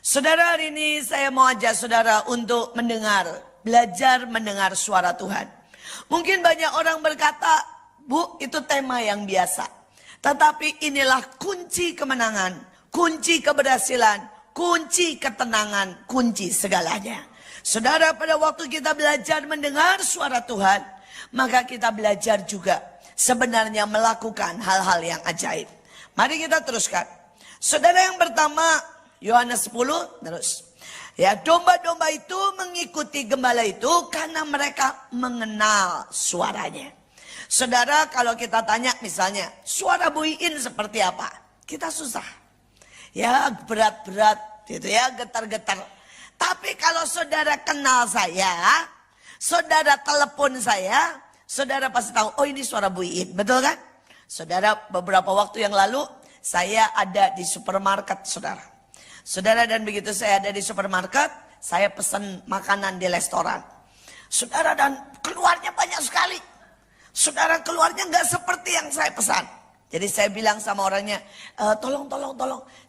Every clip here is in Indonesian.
Saudara, hari ini saya mau ajak saudara untuk belajar mendengar suara Tuhan. Mungkin banyak orang berkata, Bu, itu tema yang biasa. Tetapi inilah kunci kemenangan, kunci keberhasilan, kunci ketenangan, kunci segalanya. Saudara, pada waktu kita belajar mendengar suara Tuhan, maka kita belajar juga sebenarnya melakukan hal-hal yang ajaib. Mari kita teruskan. Saudara, yang pertama, Yohanes 10 terus. Ya, domba-domba itu mengikuti gembala itu karena mereka mengenal suaranya. Saudara, kalau kita tanya misalnya, suara Bu Iin seperti apa? Kita susah. Ya, berat-berat gitu ya, getar-getar. Tapi kalau saudara kenal saya, saudara telepon saya, saudara pasti tahu, oh ini suara Bu Iin, betul kan? Saudara, beberapa waktu yang lalu saya ada di supermarket, saudara. Saudara, dan begitu saya ada di supermarket, saya pesan makanan di restoran. Saudara, dan keluarnya banyak sekali. Saudara, keluarnya nggak seperti yang saya pesan. Jadi saya bilang sama orangnya, tolong,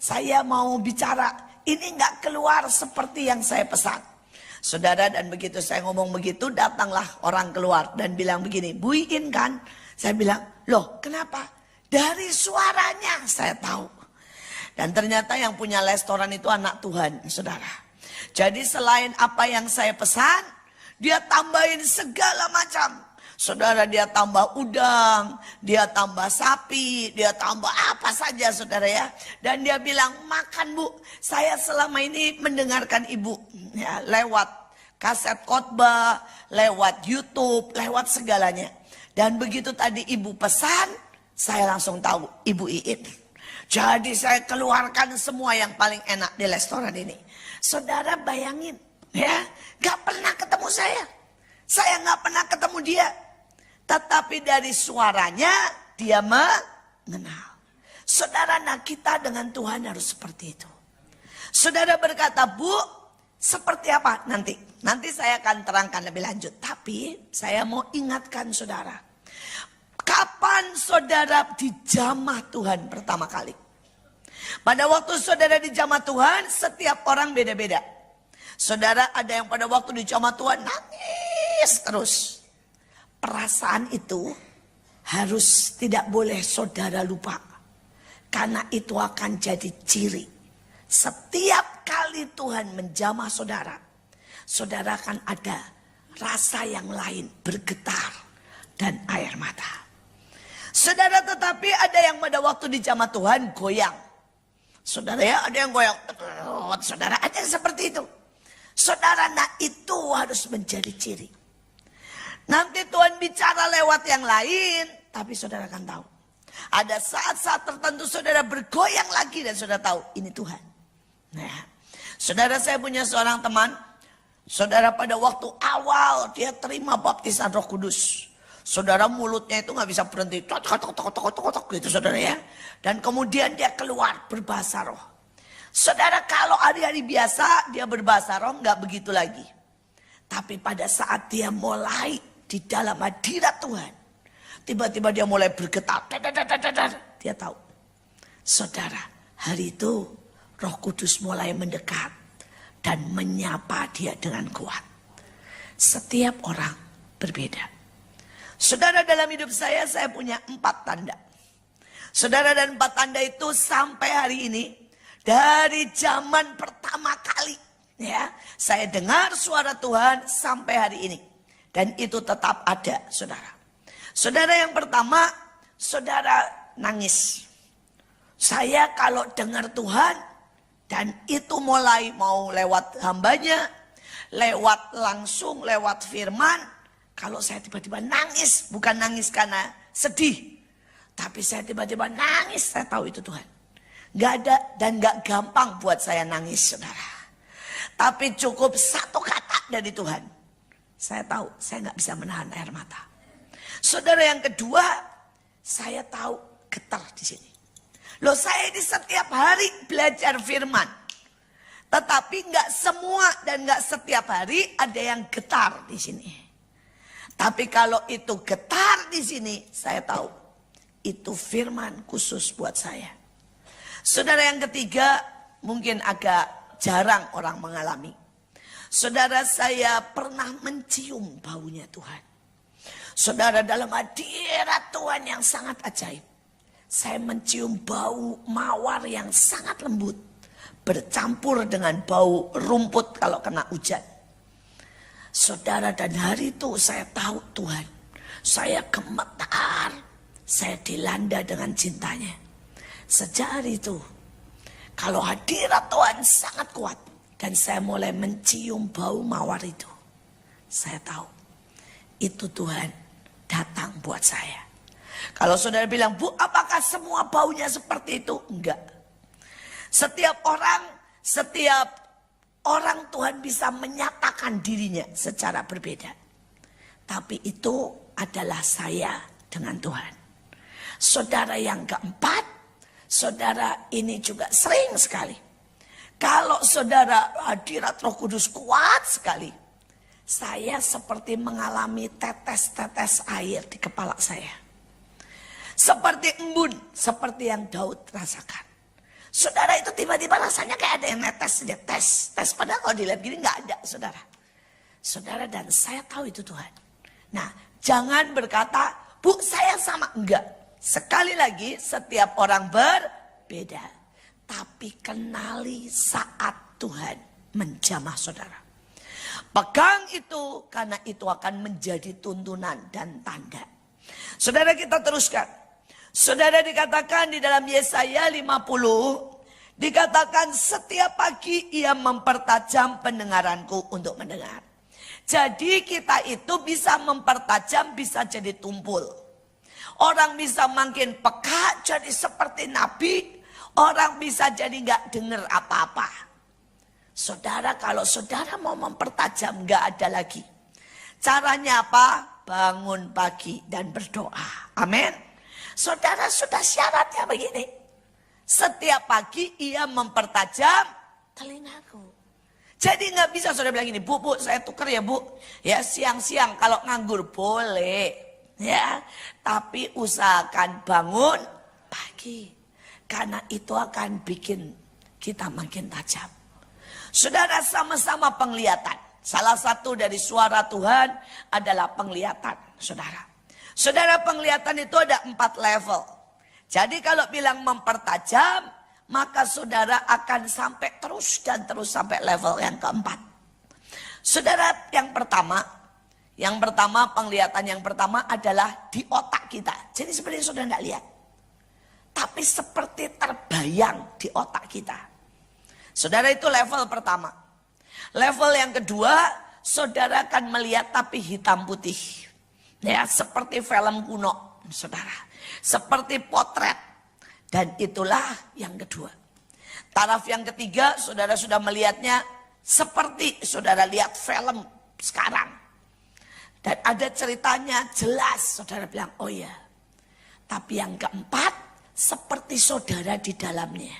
saya mau bicara. Ini nggak keluar seperti yang saya pesan. Saudara, dan begitu saya ngomong begitu, datanglah orang keluar dan bilang begini, Bu Iin kan? Saya bilang, loh kenapa? Dari suaranya saya tahu. Dan ternyata yang punya restoran itu anak Tuhan, saudara. Jadi selain apa yang saya pesan, dia tambahin segala macam. Saudara, dia tambah udang, dia tambah sapi, dia tambah apa saja, saudara ya. Dan dia bilang, makan Bu, saya selama ini mendengarkan Ibu ya, lewat kaset khotbah, lewat YouTube, lewat segalanya. Dan begitu tadi Ibu pesan, saya langsung tahu Ibu Iin. Jadi saya keluarkan semua yang paling enak di restoran ini. Saudara bayangin ya, gak pernah ketemu saya. Saya gak pernah ketemu dia. Tetapi dari suaranya dia mengenal. Saudara, nah kita dengan Tuhan harus seperti itu. Saudara berkata, Bu, seperti apa nanti? Nanti saya akan terangkan lebih lanjut. Tapi saya mau ingatkan saudara. Kapan saudara dijamah Tuhan pertama kali? Pada waktu saudara dijamah Tuhan, setiap orang beda-beda. Saudara, ada yang pada waktu dijamah Tuhan nangis terus. Perasaan itu harus tidak boleh saudara lupa. Karena itu akan jadi ciri. Setiap kali Tuhan menjamah saudara, saudara akan ada rasa yang lain, bergetar dan air mata. Saudara, tetapi ada yang pada waktu dijamah Tuhan goyang. Saudara ya, ada yang goyang. Saudara, ada yang seperti itu. Saudara, nah itu harus menjadi ciri. Nanti Tuhan bicara lewat yang lain, tapi saudara akan tahu. Ada saat-saat tertentu saudara bergoyang lagi dan saudara tahu ini Tuhan. Nah, saudara, saya punya seorang teman. Saudara, pada waktu awal dia terima baptisan Roh Kudus. Saudara, mulutnya itu nggak bisa berhenti, tok gitu saudara ya. Dan kemudian dia keluar berbahasa roh. Saudara, kalau hari-hari biasa dia berbahasa roh nggak begitu lagi. Tapi pada saat dia mulai di dalam hadirat Tuhan, tiba-tiba dia mulai bergetar. Dia tahu, saudara, hari itu Roh Kudus mulai mendekat dan menyapa dia dengan kuat. Setiap orang berbeda. Saudara, dalam hidup saya punya 4 tanda. Saudara, dan 4 tanda itu sampai hari ini, dari zaman pertama kali ya, saya dengar suara Tuhan sampai hari ini. Dan itu tetap ada, saudara. Saudara, yang pertama, saudara nangis. Saya kalau dengar Tuhan, dan itu mulai mau lewat hambanya, lewat langsung, lewat firman. Kalau saya tiba-tiba nangis, bukan nangis karena sedih. Tapi saya tiba-tiba nangis, saya tahu itu Tuhan. Gak ada dan gak gampang buat saya nangis, saudara. Tapi cukup satu kata dari Tuhan. Saya tahu, saya gak bisa menahan air mata. Saudara, yang kedua, saya tahu getar di sini. Loh, saya ini setiap hari belajar firman. Tetapi gak semua dan gak setiap hari ada yang getar di sini. Tapi kalau itu getar di sini, saya tahu itu firman khusus buat saya. Saudara, yang ketiga mungkin agak jarang orang mengalami. Saudara, saya pernah mencium baunya Tuhan. Saudara, dalam hadirat Tuhan yang sangat ajaib, saya mencium bau mawar yang sangat lembut, bercampur dengan bau rumput kalau kena hujan. Saudara, dan hari itu saya tahu Tuhan, saya gemetar, saya dilanda dengan cintanya. Sejak hari itu, kalau hadirat Tuhan sangat kuat, dan saya mulai mencium bau mawar itu, saya tahu itu Tuhan datang buat saya. Kalau saudara bilang, Bu, apakah semua baunya seperti itu? Enggak. Setiap orang Tuhan bisa menyatakan dirinya secara berbeda. Tapi itu adalah saya dengan Tuhan. Saudara yang keempat, saudara ini juga sering sekali. Kalau saudara hadirat Roh Kudus kuat sekali, saya seperti mengalami tetes-tetes air di kepala saya. Seperti embun, seperti yang Daud rasakan. Saudara, itu tiba-tiba rasanya kayak ada yang netes saja. Tes. Padahal kalau dilihat gini nggak ada, saudara. Saudara, dan saya tahu itu Tuhan. Nah, jangan berkata, Bu, saya sama. Enggak. Sekali lagi, setiap orang berbeda. Tapi kenali saat Tuhan menjamah saudara. Pegang itu, karena itu akan menjadi tuntunan dan tanda. Saudara, kita teruskan. Saudara, dikatakan di dalam Yesaya 50, dikatakan setiap pagi ia mempertajam pendengaranku untuk mendengar. Jadi kita itu bisa mempertajam, bisa jadi tumpul. Orang bisa makin peka jadi seperti nabi. Orang bisa jadi gak dengar apa-apa. Saudara, kalau saudara mau mempertajam, gak ada lagi. Caranya apa? Bangun pagi dan berdoa. Amin. Saudara, sudah syaratnya begini. Setiap pagi ia mempertajam telingaku. Jadi gak bisa saudara bilang gini, Bu, saya tuker ya Bu. Ya, siang-siang kalau nganggur boleh. Ya, tapi usahakan bangun pagi. Karena itu akan bikin kita makin tajam. Saudara, sama-sama penglihatan. Salah satu dari suara Tuhan adalah penglihatan, saudara. Saudara, penglihatan itu ada 4 level. Jadi kalau bilang mempertajam, maka saudara akan sampai terus dan terus sampai level yang keempat. Saudara, yang pertama penglihatan yang pertama adalah di otak kita. Jadi sebenarnya saudara tidak lihat. Tapi seperti terbayang di otak kita. Saudara, itu level pertama. Level yang kedua, saudara akan melihat tapi hitam putih. Ya, seperti film kuno, saudara. Seperti potret. Dan itulah yang kedua. Taraf yang ketiga, saudara sudah melihatnya seperti saudara lihat film sekarang. Dan ada ceritanya jelas, saudara bilang, oh ya. Tapi yang keempat, seperti saudara di dalamnya.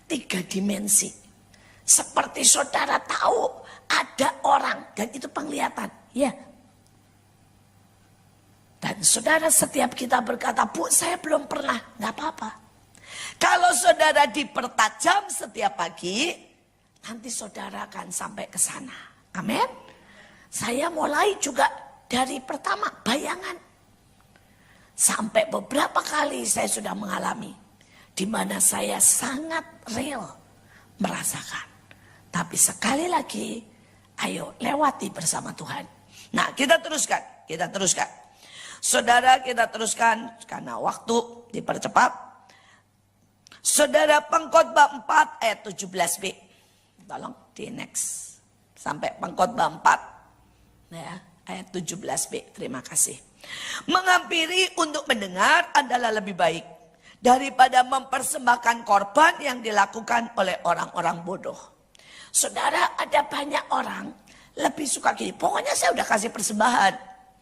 3 dimensi. Seperti saudara tahu ada orang. Dan itu penglihatan. Ya. Dan saudara, setiap kita berkata, Bu, saya belum pernah. Gak apa-apa. Kalau saudara dipertajam setiap pagi, nanti saudara akan sampai ke sana. Amin. Saya mulai juga dari pertama, bayangan. Sampai beberapa kali saya sudah mengalami. Di mana saya sangat real merasakan. Tapi sekali lagi, ayo lewati bersama Tuhan. Nah, kita teruskan. Saudara, kita teruskan karena waktu dipercepat. Saudara, Pengkhotbah 4 ayat 17b. Tolong di next. Sampai Pengkhotbah 4 ya, ayat 17b. Terima kasih. Menghampiri untuk mendengar adalah lebih baik daripada mempersembahkan korban yang dilakukan oleh orang-orang bodoh. Saudara, ada banyak orang lebih suka gini. Pokoknya saya udah kasih persembahan.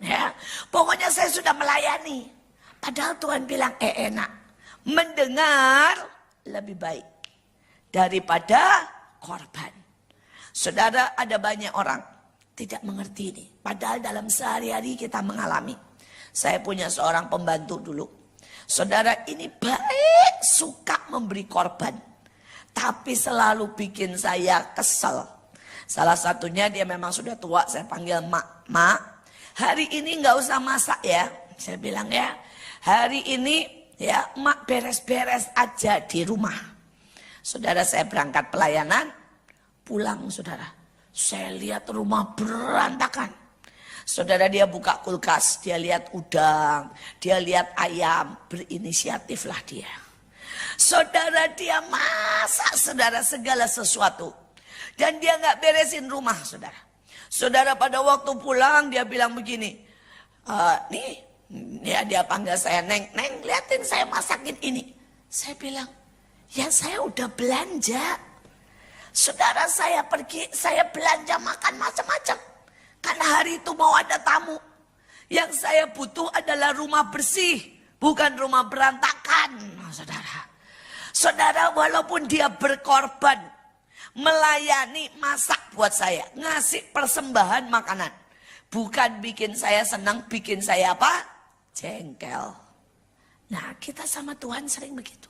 Ya, pokoknya saya sudah melayani. Padahal Tuhan bilang enak. Mendengar lebih baik daripada korban. Saudara, ada banyak orang tidak mengerti ini. Padahal dalam sehari-hari kita mengalami. Saya punya seorang pembantu dulu. Saudara, ini baik suka memberi korban. tapi selalu bikin saya kesel. Salah satunya dia memang sudah tua, saya panggil Mak. Mak, hari ini nggak usah masak ya. Saya bilang ya, hari ini ya Mak beres-beres aja di rumah. Saudara, saya berangkat pelayanan, pulang saudara. Saya lihat rumah berantakan. Saudara, dia buka kulkas, dia lihat udang, dia lihat ayam, berinisiatiflah dia. Saudara, dia masak saudara segala sesuatu. Dan dia nggak beresin rumah saudara. Saudara, pada waktu pulang dia bilang begini, nih ya dia panggil saya, Neng, liatin saya masakin ini. Saya bilang, ya saya udah belanja. Saudara, saya pergi, saya belanja makan macam-macam. Karena hari itu mau ada tamu. Yang saya butuh adalah rumah bersih, bukan rumah berantakan. Saudara, saudara, walaupun dia berkorban, melayani, masak buat saya, ngasih persembahan makanan, bukan bikin saya senang, bikin saya apa? Jengkel. Nah, kita sama Tuhan sering begitu.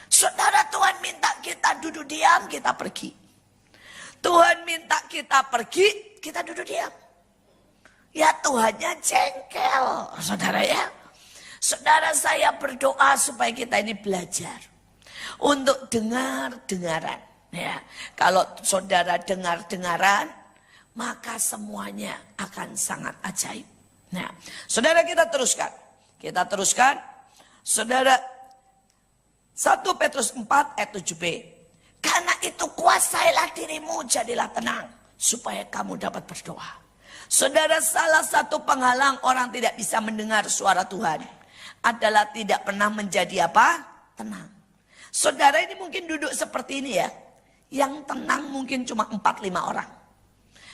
Saudara, Tuhan minta kita duduk diam, kita pergi. Tuhan minta kita pergi, kita duduk diam. Ya Tuhannya jengkel, saudara ya. Saudara, saya berdoa supaya kita ini belajar untuk dengar-dengaran. Ya, kalau saudara dengar-dengaran, maka semuanya akan sangat ajaib. Nah, saudara, kita teruskan. Kita teruskan. Saudara, 1 Petrus 4 ayat 7b. Karena itu kuasailah dirimu, jadilah tenang, supaya kamu dapat berdoa. Saudara, salah satu penghalang orang tidak bisa mendengar suara Tuhan adalah tidak pernah menjadi apa? Tenang. Saudara, ini mungkin duduk seperti ini ya. Yang tenang mungkin cuma 4-5 orang.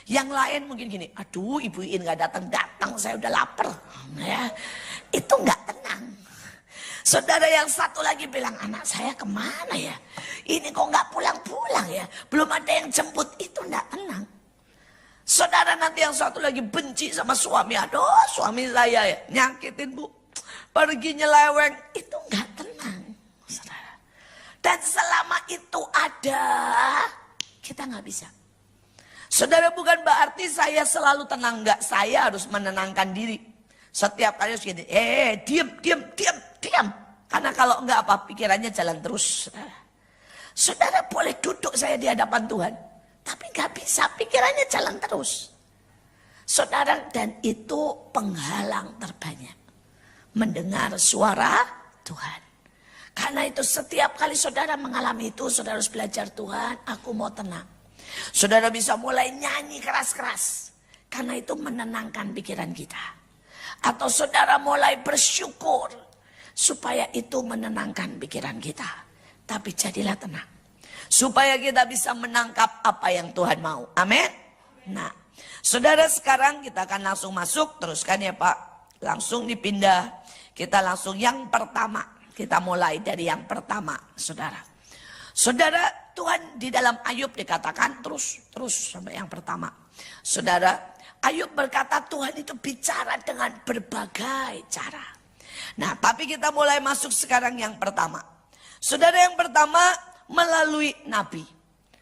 Yang lain mungkin gini, aduh Ibu In gak datang-datang, saya udah lapar. Ya, itu gak tenang. Saudara, yang satu lagi bilang, anak saya kemana ya? Ini kok gak pulang-pulang ya? Belum ada yang jemput, itu gak tenang. Saudara, nanti yang satu lagi benci sama suami. Aduh, suami saya ya nyakitin Bu, pergi nyeleweng, itu gak tenang. Saudara. Dan selama itu ada, kita gak bisa. Saudara, bukan berarti saya selalu tenang. Enggak, saya harus menenangkan diri. Setiap kali harus gini, diam. Karena kalau enggak apa, pikirannya jalan terus. Saudara, boleh duduk saya di hadapan Tuhan. Tapi enggak bisa, pikirannya jalan terus. Saudara, dan itu penghalang terbanyak. Mendengar suara Tuhan. Karena itu setiap kali saudara mengalami itu, saudara harus belajar, Tuhan, aku mau tenang. Saudara bisa mulai nyanyi keras-keras. Karena itu menenangkan pikiran kita. Atau saudara mulai bersyukur, supaya itu menenangkan pikiran kita. Tapi jadilah tenang. Supaya kita bisa menangkap apa yang Tuhan mau. Amin. Nah, saudara, sekarang kita akan langsung masuk. Teruskan ya Pak. Langsung dipindah. Kita langsung yang pertama. Kita mulai dari yang pertama, saudara. Saudara, Tuhan di dalam Ayub dikatakan terus sampai yang pertama. Saudara, Ayub berkata Tuhan itu bicara dengan berbagai cara. Nah, tapi kita mulai masuk sekarang yang pertama. Saudara, yang pertama melalui nabi.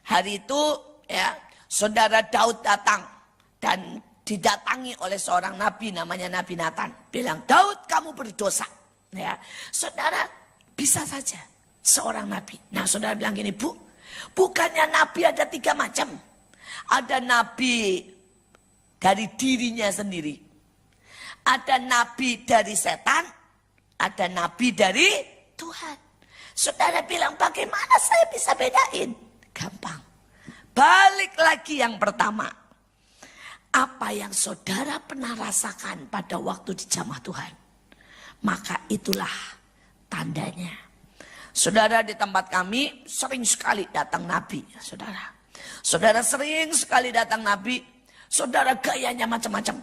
Hari itu ya, saudara Daud datang dan didatangi oleh seorang nabi namanya Nabi Nathan. Bilang, Daud, kamu berdosa. Ya, saudara, bisa saja seorang nabi. Nah, saudara bilang gini, Bu, bukannya nabi ada 3 macam. Ada nabi dari dirinya sendiri. Ada nabi dari setan. Ada nabi dari Tuhan. Saudara bilang, bagaimana saya bisa bedain? Gampang. Balik lagi yang pertama. Apa yang saudara pernah rasakan pada waktu di jamaah Tuhan, maka itulah tandanya. Saudara, di tempat kami sering sekali datang nabi. Saudara sering sekali datang nabi. Saudara, gayanya macam-macam.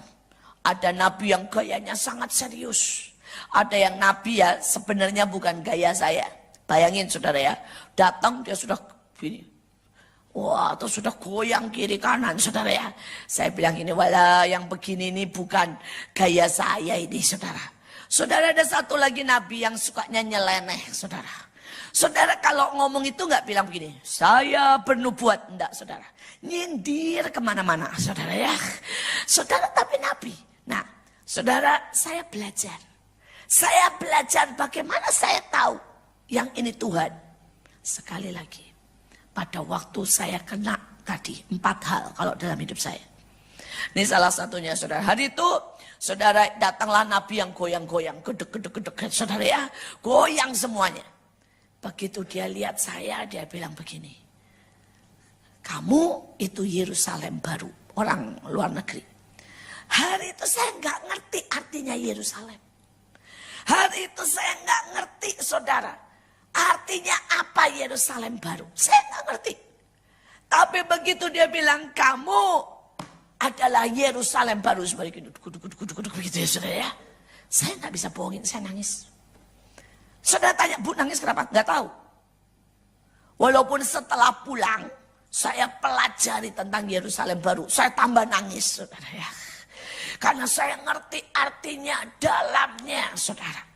Ada nabi yang gayanya sangat serius. Ada yang nabi ya sebenarnya bukan gaya saya. Bayangin saudara ya, datang dia sudah gini. Wah, atau sudah goyang kiri kanan saudara ya. Saya bilang ini, wala yang begini ini bukan gaya saya ini saudara. Saudara, ada satu lagi nabi yang sukanya nyeleneh saudara. Saudara kalau ngomong itu nggak bilang begini, saya bernubuat. Enggak saudara. Nyindir kemana-mana saudara ya. Saudara tapi nabi. Nah saudara saya belajar. Saya belajar bagaimana saya tahu yang ini Tuhan. Sekali lagi. Pada waktu saya kena tadi 4 hal kalau dalam hidup saya. Ini salah satunya saudara. Hari itu saudara datanglah nabi yang goyang-goyang. Gedek-gedek saudara ya. Goyang semuanya. Begitu dia lihat saya, dia bilang begini. Kamu itu Yerusalem baru, orang luar negeri. Hari itu saya nggak ngerti artinya Yerusalem. Hari itu saya nggak ngerti saudara. Artinya apa Yerusalem baru. Saya nggak ngerti. Tapi begitu dia bilang kamu adalah Yerusalem baru. Seperti itu begitu ya saudara ya. Saya nggak bisa bohongin, saya nangis. Saudara tanya, Bu nangis kenapa? Nggak tahu. Walaupun setelah pulang, saya pelajari tentang Yerusalem baru. Saya tambah nangis, saudara ya. Karena saya ngerti artinya dalamnya, saudara.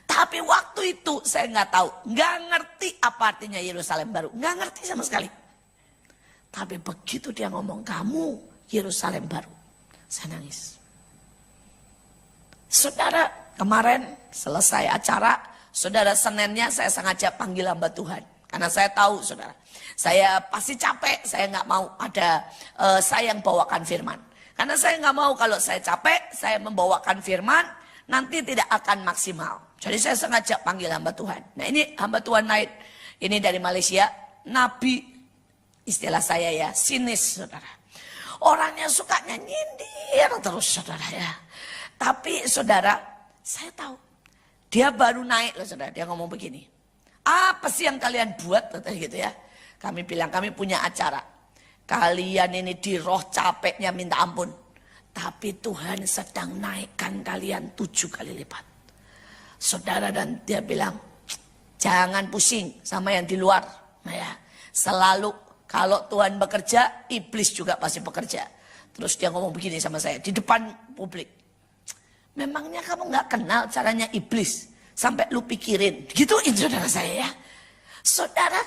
Tapi waktu itu saya nggak tahu. Nggak ngerti apa artinya Yerusalem baru. Nggak ngerti sama sekali. Tapi begitu dia ngomong, kamu Yerusalem baru. Saya nangis. Saudara, kemarin selesai acara. Saudara Seninnya saya sengaja panggil hamba Tuhan. Karena saya tahu saudara. Saya pasti capek. Saya nggak mau ada saya yang bawakan firman. Karena saya nggak mau kalau saya capek. Saya membawakan firman. Nanti tidak akan maksimal. Jadi saya sengaja panggil hamba Tuhan. Nah ini hamba Tuhan lain. Ini dari Malaysia. Nabi. Istilah saya ya. Sinis saudara. Orangnya sukanya nyindir terus saudara ya. Tapi saudara. Saya tahu. Dia baru naik loh saudara, dia ngomong begini. Apa sih yang kalian buat? Gitu ya. Kami bilang kami punya acara. Kalian ini di roh capeknya minta ampun. Tapi Tuhan sedang naikkan kalian 7 kali lipat. Saudara dan dia bilang, jangan pusing sama yang di luar. Nah ya, selalu kalau Tuhan bekerja, iblis juga pasti bekerja. Terus dia ngomong begini sama saya di depan publik. Memangnya kamu gak kenal caranya iblis. Sampai lu pikirin. Gituin saudara saya ya. Saudara,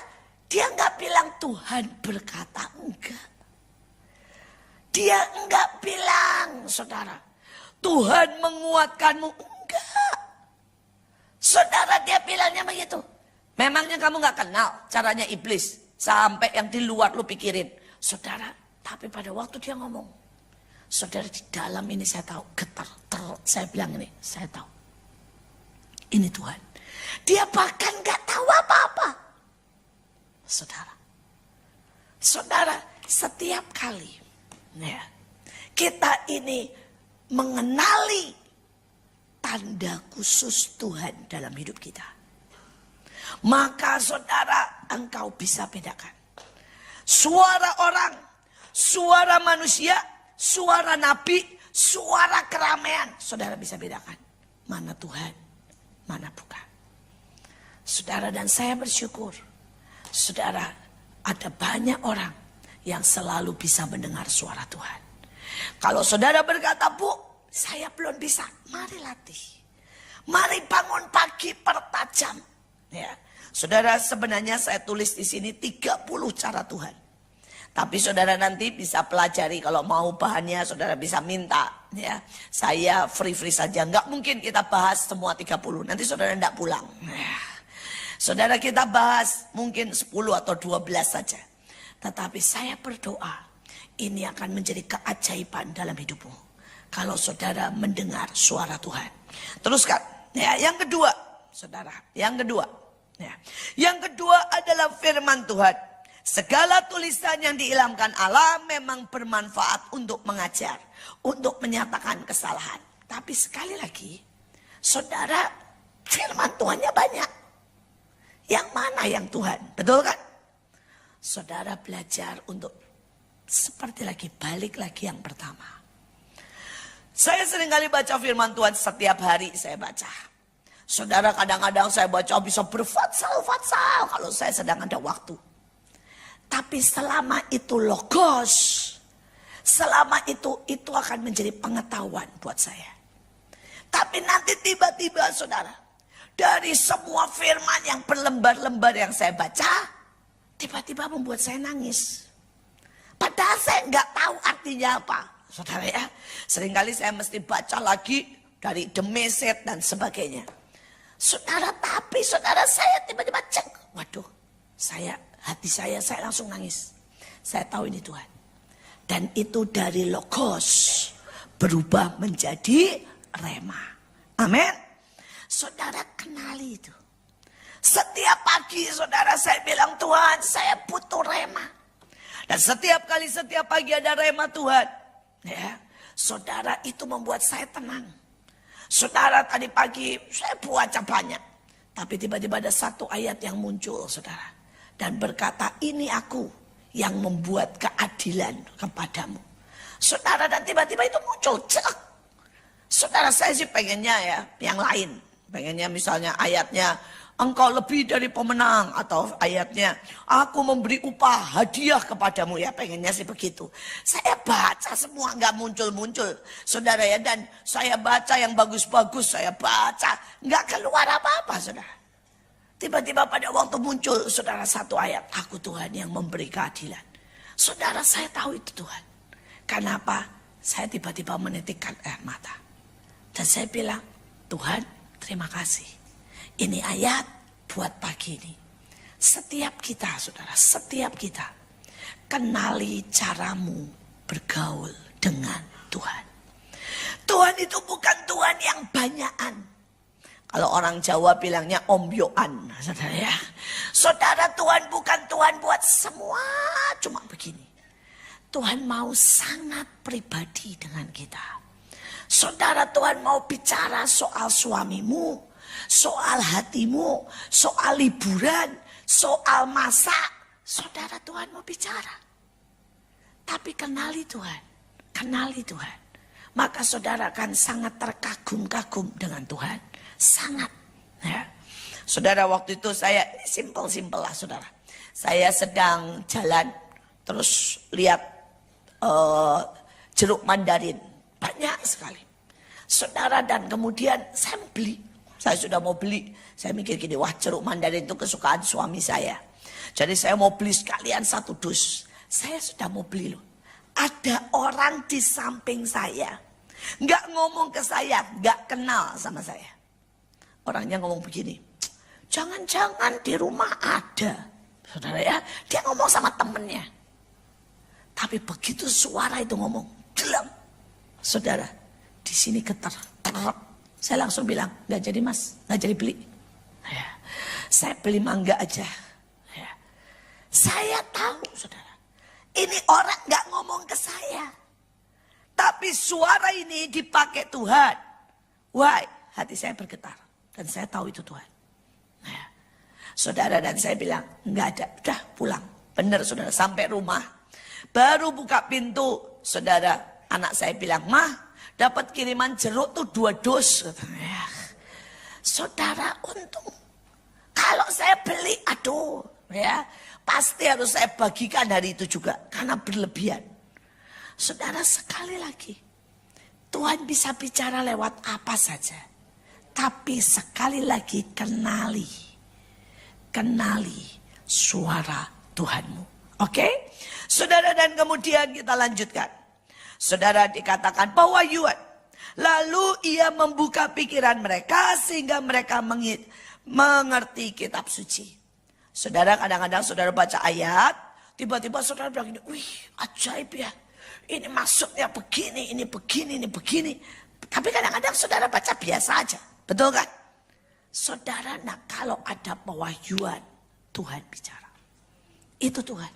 dia gak bilang Tuhan berkata enggak. Dia enggak bilang saudara. Tuhan menguatkanmu enggak. Saudara dia bilangnya begitu. Memangnya kamu gak kenal caranya iblis. Sampai yang di luar lu pikirin. Saudara, tapi pada waktu dia ngomong. Saudara di dalam ini saya tahu getar, saya bilang ini, saya tahu. Ini Tuhan. Dia bahkan gak tahu apa-apa. Saudara. Saudara, setiap kali ya, kita ini mengenali tanda khusus Tuhan dalam hidup kita. Maka saudara, engkau bisa bedakan. Suara orang, suara manusia, suara nabi, suara keramaian. Saudara bisa bedakan. Mana Tuhan, mana bukan. Saudara dan saya bersyukur. Saudara, ada banyak orang yang selalu bisa mendengar suara Tuhan. Kalau saudara berkata, Bu, saya belum bisa. Mari latih. Mari bangun pagi pertajam. Ya. Saudara, sebenarnya saya tulis di sini 30 cara Tuhan. Tapi saudara nanti bisa pelajari, kalau mau bahannya saudara bisa minta ya. Saya free saja, nggak mungkin kita bahas semua 30, nanti saudara enggak pulang. Saudara kita bahas mungkin 10 atau 12 saja. Tetapi saya berdoa, ini akan menjadi keajaiban dalam hidupmu. Kalau saudara mendengar suara Tuhan. Teruskan, ya, yang kedua saudara, yang kedua. Ya. Yang kedua adalah firman Tuhan. Segala tulisan yang diilhamkan Allah memang bermanfaat untuk mengajar, untuk menyatakan kesalahan. Tapi sekali lagi, saudara, firman Tuhannya banyak. Yang mana yang Tuhan? Betul kan? Saudara belajar untuk seperti lagi, balik lagi yang pertama. Saya seringkali baca firman Tuhan, setiap hari saya baca. Saudara, kadang-kadang saya baca bisa berfatsal-fatsal kalau saya sedang ada waktu. Tapi selama itu logos, selama itu akan menjadi pengetahuan buat saya. Tapi nanti tiba-tiba saudara, Dari semua firman yang berlembar-lembar yang saya baca, tiba-tiba membuat saya nangis. Padahal saya nggak tahu artinya apa. Saudara ya, seringkali saya mesti baca lagi dari The Message dan sebagainya. Saudara, tapi saudara saya tiba-tiba cek. Waduh, hati saya langsung nangis. Saya tahu ini Tuhan. Dan itu dari logos berubah menjadi rema. Amin. Saudara kenali itu. Setiap pagi saudara saya bilang, Tuhan saya butuh rema. Dan setiap pagi ada rema Tuhan. Ya, saudara itu membuat saya tenang. Saudara tadi pagi saya baca banyak. Tapi tiba-tiba ada satu ayat yang muncul saudara. Dan berkata, ini aku yang membuat keadilan kepadamu. Saudara, dan tiba-tiba itu muncul. Celak. Saudara, saya sih pengennya ya yang lain. Pengennya misalnya ayatnya, engkau lebih dari pemenang. Atau ayatnya, aku memberi upah hadiah kepadamu. Ya pengennya sih begitu. Saya baca semua nggak muncul-muncul. Saudara ya, dan saya baca yang bagus-bagus. Saya baca, nggak keluar apa-apa saudara. Tiba-tiba pada waktu muncul saudara satu ayat. Aku Tuhan yang memberi keadilan. Saudara, saya tahu itu Tuhan. Kenapa? Saya tiba-tiba menitikkan air mata. Dan saya bilang, Tuhan terima kasih. Ini ayat buat pagi ini. Setiap kita saudara, setiap kita. Kenali caramu bergaul dengan Tuhan. Tuhan itu bukan Tuhan yang banyakan. Kalau orang Jawa bilangnya ombyoan. Saudara ya. Saudara, Tuhan bukan Tuhan buat semua cuma begini. Tuhan mau sangat pribadi dengan kita. Saudara, Tuhan mau bicara soal suamimu, soal hatimu, soal liburan, soal masak. Saudara, Tuhan mau bicara. Tapi kenali Tuhan, kenali Tuhan. Maka saudara akan sangat terkagum-kagum dengan Tuhan. Sangat. Ya. Saudara, waktu itu saya simpel-simpel lah saudara. Saya sedang jalan, terus lihat jeruk mandarin. Banyak sekali. Saudara, dan kemudian saya beli. Saya sudah mau beli. Saya mikir gini, wah jeruk mandarin itu kesukaan suami saya. Jadi saya mau beli sekalian satu dus. Saya sudah mau beli loh. Ada orang di samping saya. Nggak ngomong ke saya, nggak kenal sama saya. Orangnya ngomong begini, jangan-jangan di rumah ada. Saudara ya, dia ngomong sama temennya. Tapi begitu suara itu ngomong, gelam. Saudara, di sini getar, terap. Saya langsung bilang, nggak jadi mas, nggak jadi beli. Ya, saya beli mangga aja. Ya. Saya tahu, saudara, ini orang nggak ngomong ke saya, tapi suara ini dipakai Tuhan. Why? Hati saya bergetar, dan saya tahu itu Tuhan. Ya. Saudara, dan saya bilang, nggak ada, udah pulang. Benar, saudara, sampai rumah, baru buka pintu, saudara, anak saya bilang, mah, dapat kiriman jeruk tuh 2 dus. Ya. Saudara, untung. Kalau saya beli, aduh, ya, pasti harus saya bagikan hari itu juga, karena berlebihan. Saudara, sekali lagi, Tuhan bisa bicara lewat apa saja. Tapi sekali lagi kenali suara Tuhanmu. Oke? Saudara, dan kemudian kita lanjutkan. Saudara, dikatakan bahwa Yuan. Lalu ia membuka pikiran mereka sehingga mereka mengerti kitab suci. Saudara, kadang-kadang saudara baca ayat. Tiba-tiba saudara bilang, wih ajaib ya. Ini maksudnya begini, ini begini, ini begini. Tapi kadang-kadang saudara baca biasa aja. Betul kan? Saudara, nah kalau ada pewahyuan, Tuhan bicara. Itu Tuhan.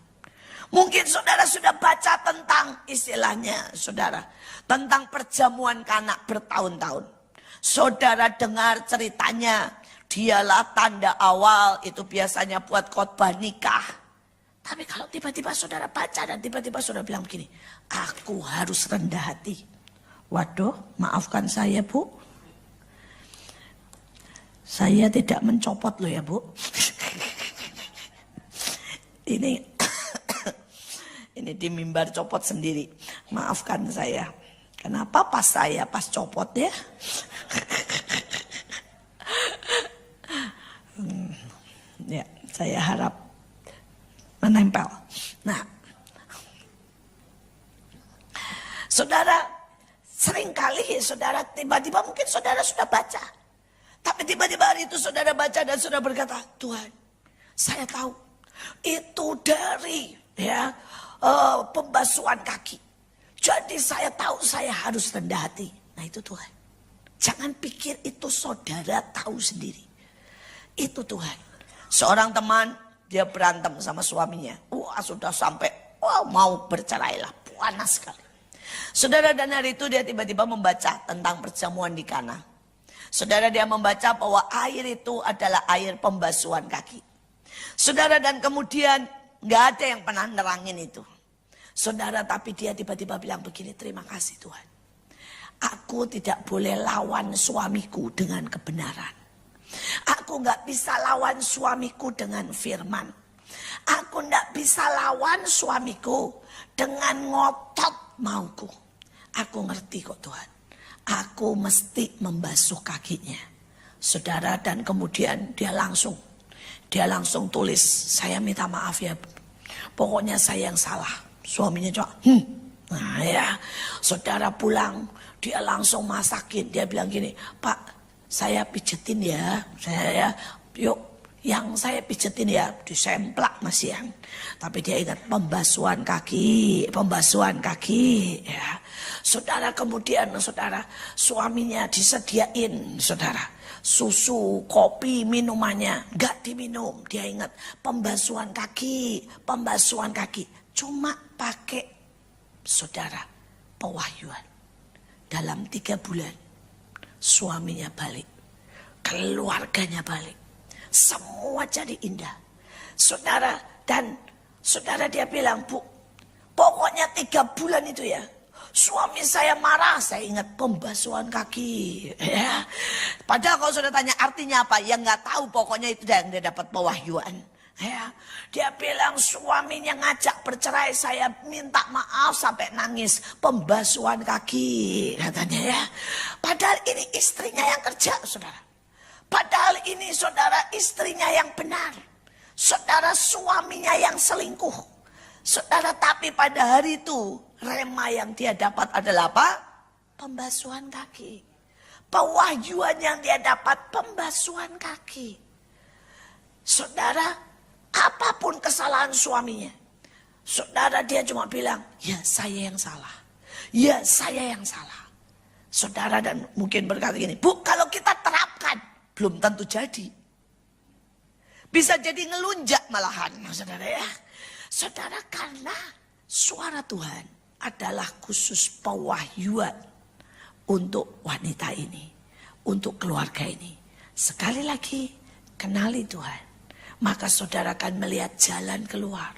Mungkin saudara sudah baca tentang istilahnya saudara. Tentang perjamuan Kanak bertahun-tahun. Saudara dengar ceritanya. Dialah tanda awal, itu biasanya buat khotbah nikah. Tapi kalau tiba-tiba saudara baca dan tiba-tiba saudara bilang begini. Aku harus rendah hati. Waduh, maafkan saya Bu. Saya tidak mencopot loh ya Bu. Ini di mimbar copot sendiri. Maafkan saya. Kenapa pas saya pas copot ya? Ya, saya harap menempel. Nah, saudara, seringkali saudara tiba-tiba mungkin saudara sudah baca. Tapi tiba-tiba hari itu saudara baca dan saudara berkata, Tuhan, saya tahu itu dari pembasuhan kaki. Jadi saya tahu saya harus rendah hati. Nah itu Tuhan. Jangan pikir itu saudara tahu sendiri. Itu Tuhan. Seorang teman dia berantem sama suaminya. Wah sudah sampai mau bercerai lah. Panas sekali. Saudara, dan hari itu dia tiba-tiba membaca tentang perjamuan di Kana. Saudara, dia membaca bahwa air itu adalah air pembasuhan kaki. Saudara, dan kemudian gak ada yang pernah nerangin itu. Saudara, tapi dia tiba-tiba bilang begini, terima kasih Tuhan. Aku tidak boleh lawan suamiku dengan kebenaran. Aku gak bisa lawan suamiku dengan firman. Aku gak bisa lawan suamiku dengan ngotot mauku. Aku ngerti kok Tuhan. Aku mesti membasuh kakinya. Saudara, dan kemudian dia langsung tulis, saya minta maaf ya. Pokoknya saya yang salah. Suaminya cuma, Nah ya, saudara pulang, dia langsung masakin. Dia bilang gini, Pak, saya pijetin ya. Yang saya pijetin ya, disemplak Mas Yan. Tapi dia ingat pembasuhan kaki ya. Saudara, kemudian saudara, suaminya disediain saudara, susu, kopi, minumannya gak diminum. Dia ingat pembasuhan kaki. Cuma pakai saudara pewahyuan. Dalam 3 bulan suaminya balik, keluarganya balik. Semua jadi indah. Saudara, dan saudara dia bilang, Bu, pokoknya 3 bulan itu ya, suami saya marah. Saya ingat pembasuhan kaki. Ya. Padahal kalau sudah tanya artinya apa, ya nggak tahu. Pokoknya itu yang dia dapat pewahyuan. Ya. Dia bilang suaminya ngajak bercerai, saya minta maaf sampai nangis. Pembasuhan kaki katanya ya. Padahal ini istrinya yang kerja, saudara. Padahal ini saudara istrinya yang benar. Saudara suaminya yang selingkuh. Saudara, tapi pada hari itu rema yang dia dapat adalah apa? Pembasuhan kaki. Pewahyuan yang dia dapat pembasuhan kaki. Saudara, apapun kesalahan suaminya, saudara, dia cuma bilang, ya saya yang salah. Ya saya yang salah. Saudara, dan mungkin berkata gini, Bu, kalau kita terapkan, belum tentu jadi. Bisa jadi ngelunjak malahan, saudara ya. Saudara, karena suara Tuhan adalah khusus pewahyuan untuk wanita ini, untuk keluarga ini. Sekali lagi, kenali Tuhan. Maka saudara akan melihat jalan keluar